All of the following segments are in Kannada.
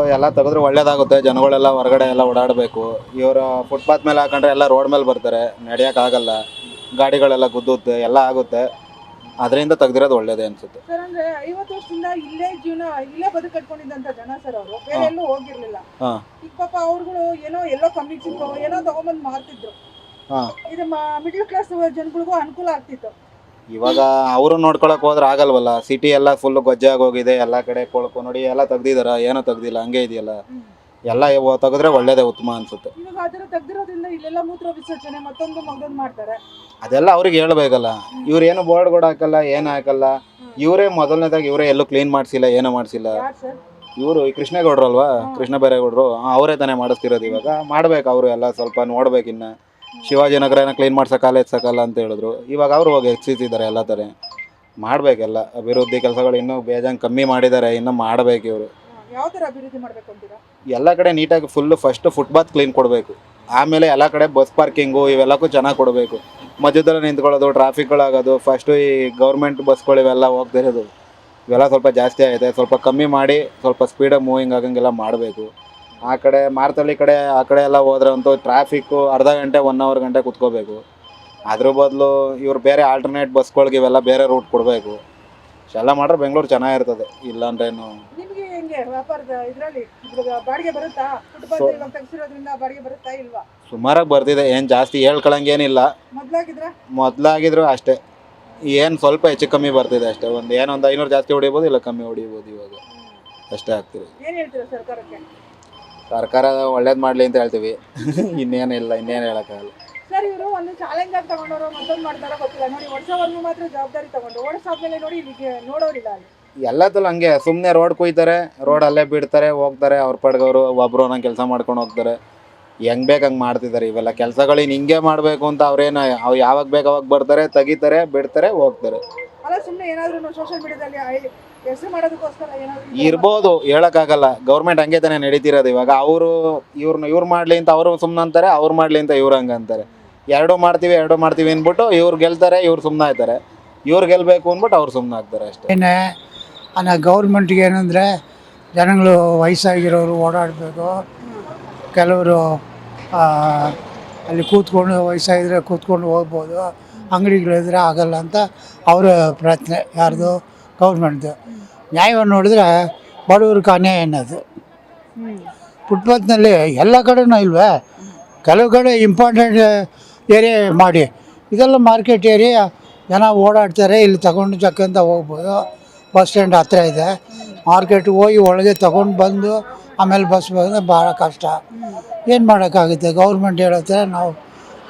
ಎಲ್ಲ ತೆಗೆದ್ರೆ ಒಳ್ಳೇದಾಗುತ್ತೆ. ಜನಗಳೆಲ್ಲ ಹೊರಗಡೆ ಎಲ್ಲ ಓಡಾಡಬೇಕು. ಇವರು ಫುಟ್ಪಾತ್ ಮೇಲೆ ಹಾಕೊಂಡ್ರೆ ಎಲ್ಲ ರೋಡ್ ಮೇಲೆ ಬರ್ತಾರೆ, ನಡೆಯೋಕ್ಕಾಗಲ್ಲ, ಗಾಡಿಗಳೆಲ್ಲ ಗುದ್ದುತ್ತೆ, ಎಲ್ಲ ಆಗುತ್ತೆ. ಅದರಿಂದ ತೆಗ್ದಿರೋದು ಒಳ್ಳೇದೇ ಅನ್ಸುತ್ತೆ. ಸರ್ ಅಂದ್ರೆ 50 ವರ್ಷದಿಂದ ಇಲ್ಲೇ ಜೀವನ ಇಲ್ಲೇ ಬದುಕಟ್ಕೊಂಡಿದ್ದಂತ ಜನ ಸರ್ ಅವರು ಬೇರೆ ಎಲ್ಲೂ ಹೋಗಿರ್ಲಿಲ್ಲ. ಈಗ ಪಾಪ ಅವ್ರುಗಳು ಎಲ್ಲೋ ಕಮ್ಮಿ ಸಿಕ್ಕೋ ಏನೋ ತಗೊಂಬಂದು ಮಾರ್ತಿದ್ರು. ಇದು ಮಿಡ್ಲ್ ಕ್ಲಾಸ್ ಜನಗಳಿಗೂ ಅನುಕೂಲ ಆಗ್ತಿತ್ತು. ಇವಾಗ ಅವರು ನೋಡ್ಕೊಳಕ್ ಹೋದ್ರೆ ಆಗಲ್ವಲ್ಲ. ಸಿಟಿ ಎಲ್ಲ ಫುಲ್ ಗೊಜ್ಜಾಗಿ ಹೋಗಿದೆ. ಎಲ್ಲ ಕಡೆ ಕೊಳಕು ನೋಡಿ ಎಲ್ಲ ತೆಗ್ದಿದಾರ, ಏನೋ ತೆಗ್ದಿಲ್ಲ, ಹಂಗೆ ಇದೆಯಲ್ಲ. ಎಲ್ಲ ತೆಗೆದ್ರೆ ಒಳ್ಳೇದೇ, ಉತ್ತಮ ಅನ್ಸುತ್ತೆ. ಇವಾಗ ಅದರ ತೆಗ್ದಿರೋದ್ರಿಂದ ಇಲ್ಲೆಲ್ಲ ಮೂತ್ರ ವಿಸರ್ಜನೆ ಮತ್ತೊಂದು ಮಾಡೋದು ಅದೆಲ್ಲ ಅವ್ರಿಗೆ ಹೇಳ್ಬೇಕಲ್ಲ. ಇವ್ರು ಏನು ಬೋರ್ಡ್ ಕೂಡ ಹಾಕಲ್ಲ, ಏನು ಹಾಕಲ್ಲ. ಇವರೇ ಮೊದಲನೇದಾಗಿ ಇವರೇ ಎಲ್ಲೂ ಕ್ಲೀನ್ ಮಾಡಿಸಿಲ್ಲ, ಏನೂ ಮಾಡಿಸಿಲ್ಲ. ಇವರು ಈ ಕೃಷ್ಣೇಗೌಡರು ಅಲ್ವಾ, ಕೃಷ್ಣ ಬೈರೇಗೌಡರು, ಅವರೇ ತಾನೇ ಮಾಡಿಸ್ತಿರೋದು. ಇವಾಗ ಮಾಡ್ಬೇಕು ಅವರು ಎಲ್ಲ ಸ್ವಲ್ಪ ನೋಡ್ಬೇಕು. ಇನ್ನು ಶಿವಾಜಿನಗರನ ಕ್ಲೀನ್ ಮಾಡ್ಸೋಕ್ಕಲ್ಲ, ಎತ್ಸೋಕ್ಕಲ್ಲ ಅಂತ ಹೇಳಿದ್ರು. ಇವಾಗ ಅವರು ಹೋಗಿ ಎತ್ಸಿದ್ದಾರೆ. ಎಲ್ಲ ಥರ ಮಾಡಬೇಕೆಲ್ಲ ಅಭಿವೃದ್ಧಿ ಕೆಲಸಗಳು ಇನ್ನೂ ಬೇಜಾನ್ ಕಮ್ಮಿ ಮಾಡಿದ್ದಾರೆ, ಇನ್ನೂ ಮಾಡಬೇಕು ಇವರು. ಯಾವ ಥರ ಅಭಿವೃದ್ಧಿ ಮಾಡಬೇಕು ಅಂತೀರಾ? ಎಲ್ಲ ಕಡೆ ನೀಟಾಗಿ ಫಸ್ಟ್ ಫುಟ್ಪಾತ್ ಕ್ಲೀನ್ ಕೊಡಬೇಕು. ಆಮೇಲೆ ಎಲ್ಲ ಕಡೆ ಬಸ್ ಪಾರ್ಕಿಂಗು ಇವೆಲ್ಲಕ್ಕೂ ಚೆನ್ನಾಗಿ ಕೊಡಬೇಕು. ಮಧ್ಯದಲ್ಲಿ ನಿಂತ್ಕೊಳ್ಳೋದು, ಟ್ರಾಫಿಕ್ಗಳಾಗೋದು, ಫಸ್ಟು ಈ ಗೌರ್ಮೆಂಟ್ ಬಸ್ಗಳು ಇವೆಲ್ಲ ಹೋಗ್ತಿರೋದು ಇವೆಲ್ಲ ಸ್ವಲ್ಪ ಜಾಸ್ತಿ ಆಗಿದೆ. ಸ್ವಲ್ಪ ಕಮ್ಮಿ ಮಾಡಿ ಸ್ವಲ್ಪ ಸ್ಪೀಡಾಗಿ ಮೂವಿಂಗ್ ಆಗಂಗೆಲ್ಲ ಮಾಡಬೇಕು. ಆ ಕಡೆ ಮಾರ್ತಳ್ಳಿ ಕಡೆ ಆ ಕಡೆ ಎಲ್ಲ ಹೋದ್ರೆ ಅಂತೂ ಟ್ರಾಫಿಕ್ಕು ಅರ್ಧ ಗಂಟೆ 1 ಅವರ್ ಗಂಟೆ ಕುತ್ಕೋಬೇಕು. ಅದ್ರ ಬದಲು ಇವ್ರು ಬೇರೆ ಆಲ್ಟರ್ನೇಟ್ ಬಸ್ಗಳಿಗೆ ಇವೆಲ್ಲ ಬೇರೆ ರೂಟ್ ಕೊಡಬೇಕು. ಎಲ್ಲ ಮಾಡ್ರೆ ಬೆಂಗಳೂರು ಚೆನ್ನಾಗಿರ್ತದೆ. ಇಲ್ಲಾಂದ್ರೇನು ನಿಮಗೆ ಹೆಂಗೆ ವ್ಯಾಪಾರದ ಇದರಲ್ಲಿ ಬಾಡಿಗೆ ಬರುತ್ತಾ? ಫುಟ್ಪಾತ್ ಇವಾಗ ತೆಗ್ಸಿರೋದ್ರಿಂದ ಬಾಡಿಗೆ ಬರುತ್ತಾ ಇಲ್ವಾ? ಸುಮಾರಾಗಿ ಬರ್ತಿದೆ, ಏನು ಜಾಸ್ತಿ ಹೇಳ್ಕೊಳಂಗೇನಿಲ್ಲ. ಮೊದಲಾಗಿದ್ರು ಅಷ್ಟೇ, ಏನು ಸ್ವಲ್ಪ ಹೆಚ್ಚು ಕಮ್ಮಿ ಬರ್ತಿದೆ ಅಷ್ಟೇ. ಒಂದು 500 ಜಾಸ್ತಿ ಹೊಡಿಬೋದು, ಇಲ್ಲ ಕಮ್ಮಿ ಹೊಡಿಬೋದು. ಇವಾಗ ಅಷ್ಟೇ ಆಗ್ತಿದೆ. ಏನು ಹೇಳ್ತೀರಾ ಸರ್ಕಾರಕ್ಕೆ? ಸರ್ಕಾರ ಒಳ್ಳೇದು ಮಾಡಲಿ ಅಂತ ಹೇಳ್ತೀವಿ. ಇನ್ನೇನಿಲ್ಲ, ಇನ್ನೇನು ಹೇಳೋಕ್ಕಾಗಲ್ಲ. ಸರ್ ಇವರು ಒಂದು ಚಾಲೆಂಜ್ ಆಗಿ ತಗೊಂಡವರು ಮತ್ತೊಂದು ಮಾಡ್ತಾರೋ ಗೊತ್ತಿಲ್ಲ. ನೋಡಿ ವರ್ಷವರೆಗೂ ಮಾತ್ರ ಜವಾಬ್ದಾರಿ ತಗೊಂಡು ಓಡಿಸಾದ್ಮೇಲೆ ನೋಡಿ ಇಲ್ಲಿಗೆ ನೋಡೋರಿಲ್ಲ. ಅಲ್ಲಿ ಎಲ್ಲದಲ್ಲೂ ಹಂಗೆ ಸುಮ್ಮನೆ ರೋಡ್ ಕುಯ್ತಾರೆ, ರೋಡ್ ಅಲ್ಲೇ ಬಿಡ್ತಾರೆ, ಹೋಗ್ತಾರೆ. ಅವ್ರ ಪಡ್ಗವರು ಒಬ್ಬರು ನಂಗೆ ಕೆಲಸ ಮಾಡ್ಕೊಂಡು ಹೋಗ್ತಾರೆ. ಹೆಂಗೆ ಬೇಕು ಹಂಗೆ ಮಾಡ್ತಿದ್ದಾರೆ. ಇವೆಲ್ಲ ಕೆಲಸಗಳು ಇನ್ನು ಹಿಂಗೆ ಮಾಡಬೇಕು ಅಂತ ಅವ್ರೇನು ಅವ್ರು ಯಾವಾಗ ಬೇಕು ಅವಾಗ ಬರ್ತಾರೆ, ತೆಗಿತಾರೆ, ಬಿಡ್ತಾರೆ, ಹೋಗ್ತಾರೆ. ಅಲ್ಲ ಸುಮ್ಮನೆ ಏನಾದರೂ ಸೋಷಿಯಲ್ ಮೀಡಿಯಾದಲ್ಲಿ ಹೆಸರು ಮಾಡೋದಕ್ಕೋಸ್ಕರ ಏನಾದರೂ ಇರ್ಬೋದು, ಹೇಳೋಕ್ಕಾಗಲ್ಲ. ಗೌರ್ಮೆಂಟ್ ಹಂಗೆ ತಾನೇ ನಡೀತಿರೋದು. ಇವಾಗ ಇವ್ರು ಮಾಡಲಿ ಅಂತ ಅವರು ಸುಮ್ಮನೆ ಅಂತಾರೆ, ಅವ್ರು ಮಾಡಲಿ ಅಂತ ಇವ್ರು ಹಂಗೆ ಅಂತಾರೆ. ಎರಡೂ ಮಾಡ್ತೀವಿ ಅಂದ್ಬಿಟ್ಟು ಇವ್ರು ಗೆಲ್ತಾರೆ, ಇವ್ರು ಸುಮ್ಮನೆ ಆಯ್ತಾರೆ. ಇವ್ರು ಗೆಲ್ಲಬೇಕು ಅಂದ್ಬಿಟ್ಟು ಅವ್ರು ಸುಮ್ಮನೆ ಆಗ್ತಾರೆ ಅಷ್ಟೇ. ಗೌರ್ಮೆಂಟ್ಗೆ ಏನಂದರೆ ಜನಗಳು ವಯಸ್ಸಾಗಿರೋರು ಓಡಾಡಬೇಕು. ಕೆಲವರು ಅಲ್ಲಿ ಕೂತ್ಕೊಂಡು ವಯಸ್ಸಾಗಿದ್ರೆ ಕೂತ್ಕೊಂಡು ಹೋಗ್ಬೋದು, ಅಂಗಡಿಗಳಿದ್ರೆ ಆಗಲ್ಲ ಅಂತ ಅವರ ಪ್ರಯತ್ನ. ಯಾರ್ದು? ಗೌರ್ಮೆಂಟ್ದು. ನ್ಯಾಯವನ್ನು ನೋಡಿದ್ರೆ ಬಡವ್ರಿಗೆ ಅನ್ಯಾಯ ಅನ್ನೋದು. ಫುಟ್ಪಾತ್ನಲ್ಲಿ ಎಲ್ಲ ಕಡೆನೂ ಇಲ್ವೇ? ಕೆಲವು ಕಡೆ ಇಂಪಾರ್ಟೆಂಟ್ ಏರಿಯಾ ಮಾಡಿ, ಇದೆಲ್ಲ ಮಾರ್ಕೆಟ್ ಏರಿಯಾ, ಜನ ಓಡಾಡ್ತಾರೆ. ಇಲ್ಲಿ ತಗೊಂಡು ಚಕ್ಕಂತ ಹೋಗ್ಬೋದು. ಬಸ್ ಸ್ಟ್ಯಾಂಡ್ ಹತ್ತಿರ ಇದೆ. ಮಾರ್ಕೆಟ್ಗೆ ಹೋಗಿ ಒಳಗೆ ತಗೊಂಡು ಬಂದು ಆಮೇಲೆ ಬಸ್ ಬಂದರೆ ಭಾಳ ಕಷ್ಟ. ಏನು ಮಾಡೋಕ್ಕಾಗುತ್ತೆ? ಗೌರ್ಮೆಂಟ್ ಹೇಳುತ್ತೆ, ನಾವು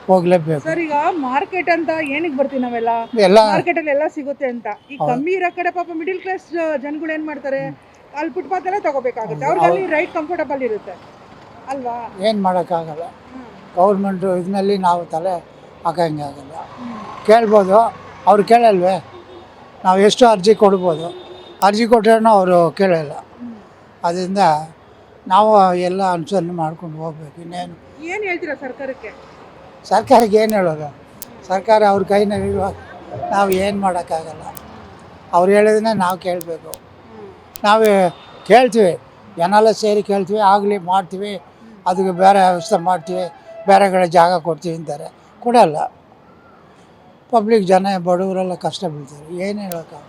ಹೋಗ್ಲೇಬೇಕು. ಸರ್ ಈಗ ಮಾರ್ಕೆಟ್ ಅಂತ ಏನಕ್ಕೆ ಬರ್ತೀವಿ ನಾವೆಲ್ಲ? ಎಲ್ಲ ಮಾರ್ಕೆಟಲ್ಲಿ ಎಲ್ಲ ಸಿಗುತ್ತೆ ಅಂತ. ಈಗ ಕಮ್ಮಿ ಇರೋ ಕಡೆ ಪಾಪ ಮಿಡಿಲ್ ಕ್ಲಾಸ್ ಜನಗಳು ಏನು ಮಾಡ್ತಾರೆ, ಅಲ್ಲಿ ಫುಟ್ಪಾತ್ ಎಲ್ಲ ತಗೋಬೇಕಾಗುತ್ತೆ. ಅವ್ರಿಗೆ ಅಲ್ಲಿ ರೈಟ್ ಕಂಫರ್ಟಬಲ್ ಇರುತ್ತೆ ಅಲ್ವಾ? ಏನು ಮಾಡೋಕ್ಕಾಗಲ್ಲ. ಗೌರ್ಮೆಂಟು ಇದರಲ್ಲಿ ನಾವು ತಲೆ ಹಾಕಂಗೆ ಆಗಲ್ಲ. ಕೇಳ್ಬೋದು, ಅವ್ರು ಕೇಳಲ್ವೇ? ನಾವು ಎಷ್ಟು ಅರ್ಜಿ ಕೊಡ್ಬೋದು, ಅರ್ಜಿ ಕೊಟ್ಟರೆ ಅವರು ಕೇಳಲ್ಲ. ಅದರಿಂದ ನಾವು ಎಲ್ಲ ಅನುಸರಣೆ ಮಾಡ್ಕೊಂಡು ಹೋಗ್ಬೇಕು. ಇನ್ನೇನು ಏನು ಹೇಳ್ತೀರಾ ಸರ್ಕಾರಕ್ಕೆ? ಸರ್ಕಾರಕ್ಕೆ ಏನು ಹೇಳೋದು? ಸರ್ಕಾರ ಅವ್ರ ಕೈನಲ್ಲಿರುವಾಗ ನಾವು ಏನು ಮಾಡೋಕ್ಕಾಗಲ್ಲ. ಅವ್ರು ಹೇಳಿದ್ರೆ ನಾವು ಕೇಳಬೇಕು. ನಾವು ಕೇಳ್ತೀವಿ, ಜನೆಲ್ಲ ಸೇರಿ ಕೇಳ್ತೀವಿ, ಆಗಲಿ ಮಾಡ್ತೀವಿ, ಅದಕ್ಕೆ ಬೇರೆ ವ್ಯವಸ್ಥೆ ಮಾಡ್ತೀವಿ, ಬೇರೆ ಕಡೆ ಜಾಗ ಕೊಡ್ತೀವಿ ಅಂತಾರೆ, ಕೊಡಲ್ಲ. ಪಬ್ಲಿಕ್ ಜನ ಬಡವರೆಲ್ಲ ಕಷ್ಟ ಬೀಳ್ತಾರೆ. ಏನು ಹೇಳೋಕ್ಕಾಗಲ್ಲ.